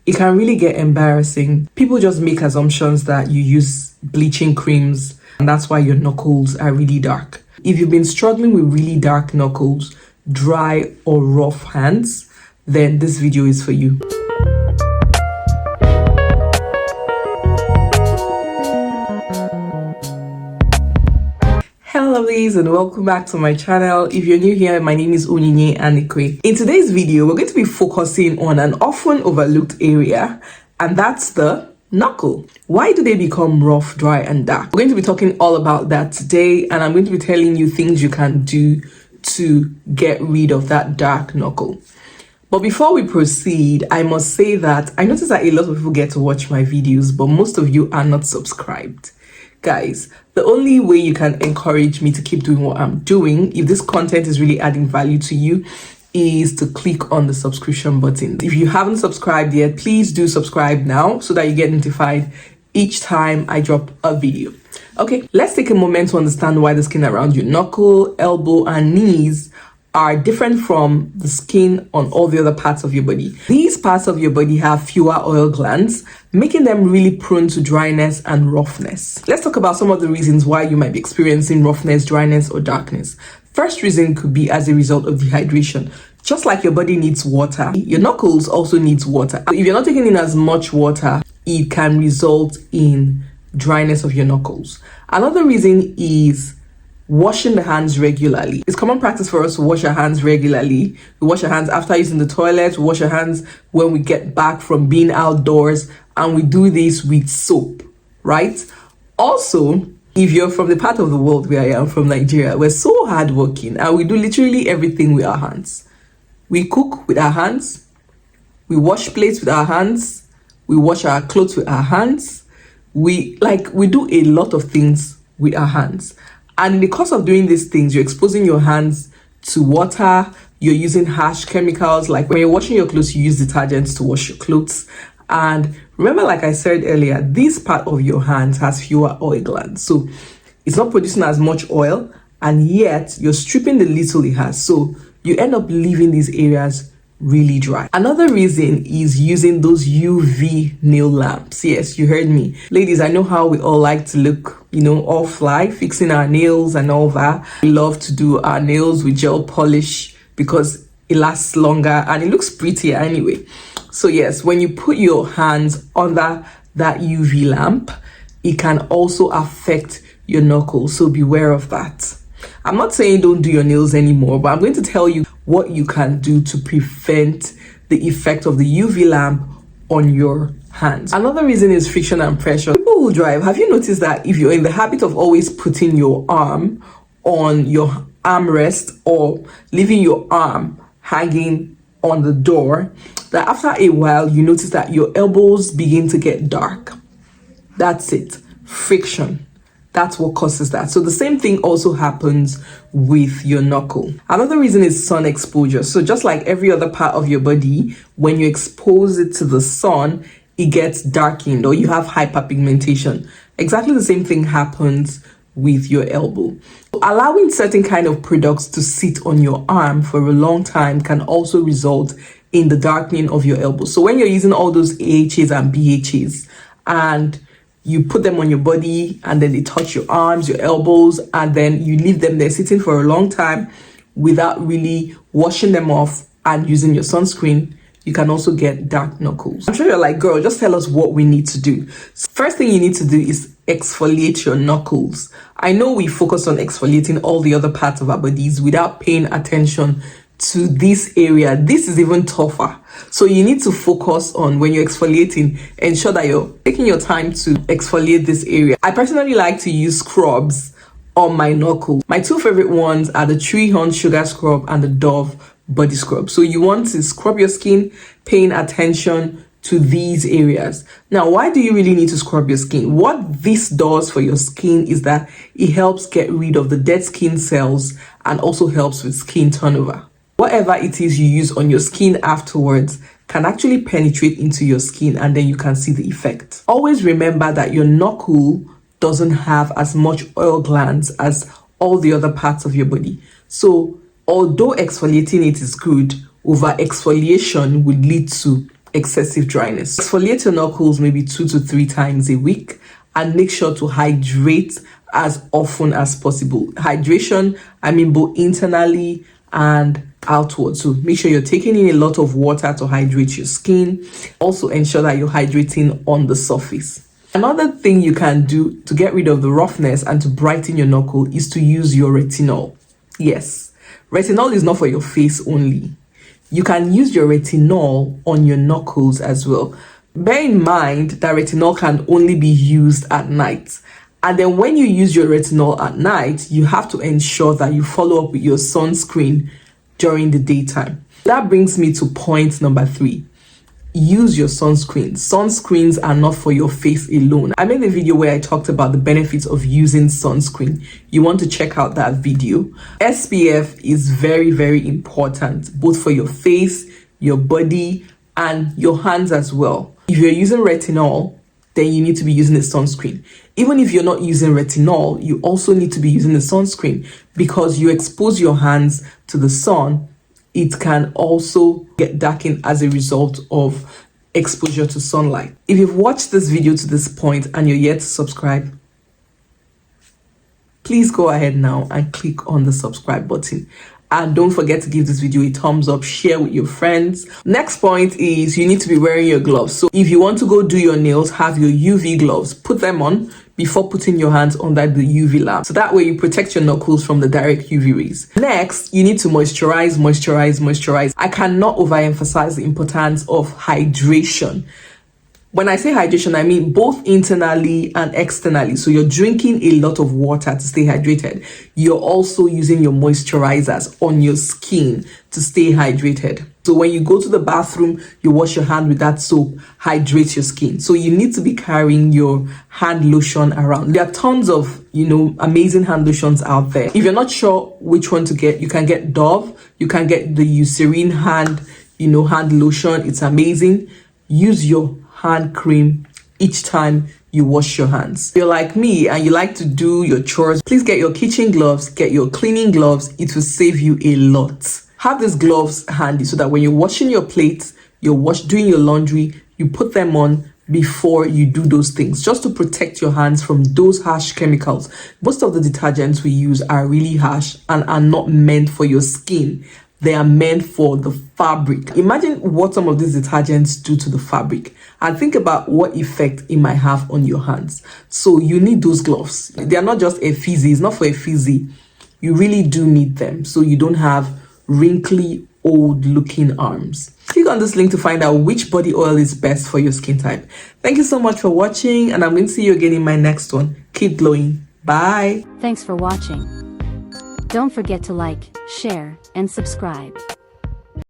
it can really get embarrassing. People just make assumptions that you use bleaching creams and that's why your knuckles are really dark. If you've been struggling with really dark knuckles, dry or rough hands, then this video is for you. Hello lovelies and welcome back to my channel. If you're new here, my name is Onyinye Anikwe. In today's video, we're going to be focusing on an often overlooked area, and that's the knuckle. Why do they become rough, dry and dark? We're going to be talking all about that today, and I'm going to be telling you things you can do to get rid of that dark knuckle. But before we proceed, I must say that I notice that a lot of people get to watch my videos, but most of you are not subscribed. Guys, the only way you can encourage me to keep doing what I'm doing, if this content is really adding value to you, is to click on the subscription button. If you haven't subscribed yet, please do subscribe now so that you get notified each time I drop a video. Okay, let's take a moment to understand why the skin around your knuckle, elbow, and knees are different from the skin on all the other parts of your body. These parts of your body have fewer oil glands, making them really prone to dryness and roughness. Let's talk about some of the reasons why you might be experiencing roughness, dryness, or darkness. First reason could be as a result of dehydration. Just like your body needs water, your knuckles also needs water. If you're not taking in as much water, it can result in dryness of your knuckles. Another reason is washing the hands regularly. It's common practice for us to wash our hands regularly. We wash our hands after using the toilet, we wash our hands when we get back from being outdoors, and we do this with soap, right? Also, if you're from the part of the world where I am from, Nigeria, we're so hardworking and we do literally everything with our hands. We cook with our hands, we wash plates with our hands, we wash our clothes with our hands, we do a lot of things with our hands. And in the course of doing these things, you're exposing your hands to water, you're using harsh chemicals. Like when you're washing your clothes, you use detergents to wash your clothes. And remember, like I said earlier, this part of your hands has fewer oil glands. So it's not producing as much oil, and yet you're stripping the little it has. So you end up leaving these areas really dry. Another reason is using those UV nail lamps. Yes, you heard me. Ladies, I know how we all like to look, all fly, fixing our nails and all that. We love to do our nails with gel polish because it lasts longer and it looks prettier anyway. So yes, when you put your hands under that UV lamp, it can also affect your knuckles. So beware of that. I'm not saying don't do your nails anymore, but I'm going to tell you what you can do to prevent the effect of the UV lamp on your hands. Another reason is friction and pressure. People who drive, have you noticed that if you're in the habit of always putting your arm on your armrest or leaving your arm hanging on the door, that after a while you notice that your elbows begin to get dark? That's it. Friction. That's what causes that. So the same thing also happens with your knuckle. Another reason is sun exposure. So just like every other part of your body, when you expose it to the sun, it gets darkened or you have hyperpigmentation. Exactly the same thing happens with your elbow. Allowing certain kind of products to sit on your arm for a long time can also result in the darkening of your elbow. So when you're using all those AHAs and BHAs and you put them on your body and then they touch your arms, your elbows, and then you leave them there sitting for a long time without really washing them off and using your sunscreen, you can also get dark knuckles. I'm sure you're like, girl, just tell us what we need to do. First thing you need to do is exfoliate your knuckles. I know we focus on exfoliating all the other parts of our bodies without paying attention to this area. This is even tougher. So you need to focus on, when you're exfoliating, ensure that you're taking your time to exfoliate this area. I personally like to use scrubs on my knuckles. My two favorite ones are the Tree Hunt Sugar Scrub and the Dove Body Scrub. So you want to scrub your skin, paying attention to these areas. Now, why do you really need to scrub your skin? What this does for your skin is that it helps get rid of the dead skin cells and also helps with skin turnover. Whatever it is you use on your skin afterwards can actually penetrate into your skin and then you can see the effect. Always remember that your knuckle doesn't have as much oil glands as all the other parts of your body. So although exfoliating it is good, over exfoliation would lead to excessive dryness. Exfoliate your knuckles maybe 2 to 3 times a week, and make sure to hydrate as often as possible. Hydration, I mean both internally and outward. So make sure you're taking in a lot of water to hydrate your skin. Also ensure that you're hydrating on the surface. Another thing you can do to get rid of the roughness and to brighten your knuckle is to use your retinol. Yes, retinol is not for your face only. You can use your retinol on your knuckles as well. Bear in mind that retinol can only be used at night. And then when you use your retinol at night, you have to ensure that you follow up with your sunscreen during the daytime. That brings me to point number 3. Use your sunscreen. Sunscreens are not for your face alone. I made a video where I talked about the benefits of using sunscreen. You want to check out that video. SPF is very, very important, both for your face, your body, and your hands as well. If you're using retinol, then you need to be using a sunscreen. Even if you're not using retinol, you also need to be using a sunscreen, because you expose your hands to the sun. It can also get darkened as a result of exposure to sunlight. If you've watched this video to this point and you're yet to subscribe, please go ahead now and click on the subscribe button. And don't forget to give this video a thumbs up, share with your friends. Next point is you need to be wearing your gloves. So if you want to go do your nails, have your UV gloves. Put them on before putting your hands under the UV lamp. So that way you protect your knuckles from the direct UV rays. Next, you need to moisturize, moisturize, moisturize. I cannot overemphasize the importance of hydration. When I say hydration, I mean both internally and externally. So you're drinking a lot of water to stay hydrated. You're also using your moisturizers on your skin to stay hydrated. So when you go to the bathroom, you wash your hand with that soap, hydrate your skin. So you need to be carrying your hand lotion around. There are tons of, amazing hand lotions out there. If you're not sure which one to get, you can get Dove. You can get the Eucerin hand lotion. It's amazing. Use your hand cream each time you wash your hands. If you're like me and you like to do your chores, please get your kitchen gloves, get your cleaning gloves. It will save you a lot. Have these gloves handy so that when you're washing your plates, doing your laundry, you put them on before you do those things, just to protect your hands from those harsh chemicals. Most of the detergents we use are really harsh and are not meant for your skin. They are meant for the fabric. Imagine what some of these detergents do to the fabric, and think about what effect it might have on your hands. So you need those gloves. They are not just a fizzy. It's not for a fizzy. You really do need them so you don't have wrinkly, old looking arms. Click on this link to find out which body oil is best for your skin type. Thank you so much for watching, and I'm going to see you again in my next one. Keep glowing. Bye. Thanks for watching. Don't forget to like, share, and subscribe.